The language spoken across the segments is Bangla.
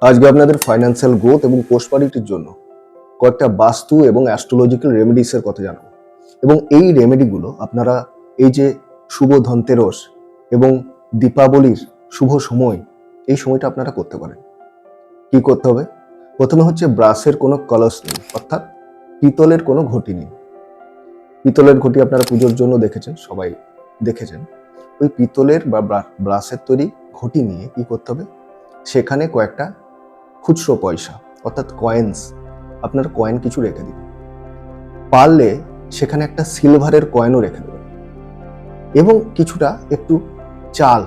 আজকে আপনাদের ফাইন্যান্সিয়াল গ্রোথ এবং প্রসপারিটির জন্য কয়েকটা বাস্তু এবং অ্যাস্ট্রোলজিক্যাল রেমেডিসের কথা জানাবো। এবং এই রেমেডিগুলো আপনারা এই যে শুভ ধনতেরস এবং দীপাবলির শুভ সময়, এই সময়টা আপনারা করতে পারেন। কি করতে হবে? প্রথমে হচ্ছে ব্রাসের কোনো কলস নেই, অর্থাৎ পিতলের কোনো ঘটি নেই। পিতলের ঘটি আপনারা পুজোর জন্য দেখেছেন, সবাই দেখেছেন। ওই পিতলের বা ব্রাসের তৈরি ঘটি নিয়ে কি করতে হবে? সেখানে কয়েকটা খুচরো পয়সা অর্থাৎ কয়েন্স, আপনার কয়েন কিছু রেখে দিন। পারলে সেখানে একটা সিলভারের কয়েনও রেখে দেবেন এবং কিছুটা একটু চাল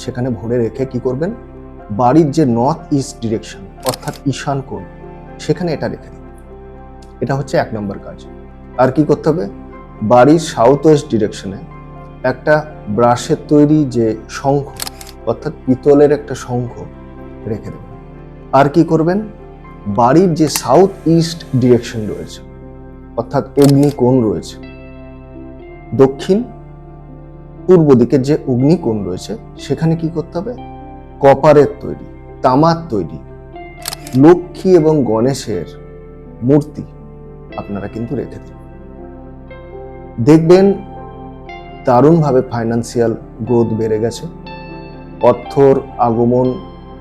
সেখানে ভরে রেখে কি করবেন, বাড়ির যে নর্থ ইস্ট ডিরেকশন অর্থাৎ ঈশান কোণ, সেখানে এটা রেখে দিন। এটা হচ্ছে 1 নম্বর কাজ। আর কি করতে হবে? বাড়ির সাউথ ওয়েস্ট ডিরেকশনে একটা ব্রাশের তৈরি যে শঙ্খ অর্থাৎ পিতলের একটা শঙ্খ রেখে দেবেন। আর কি করবেন? বাড়ির যে সাউথ ইস্ট ডিরেকশন রয়েছে অর্থাৎ অগ্নিকোণ রয়েছে, দক্ষিণ পূর্ব দিকের যে অগ্নিকোণ রয়েছে সেখানে কি করতে হবে? কপারের তৈরি, তামার তৈরি লক্ষ্মী এবং গণেশের মূর্তি আপনারা কিন্তু রেখে দিন। দেখবেন দারুণভাবে ফাইন্যান্সিয়াল গ্রোথ বেড়ে গেছে, অর্থর আগমন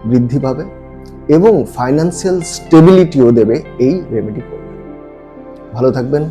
বৃদ্ধি পাবে এবং ফাইন্যান্সিয়াল স্টেবিলিটিও দেবে এই রেমেডি করলে। ভালো থাকবেন।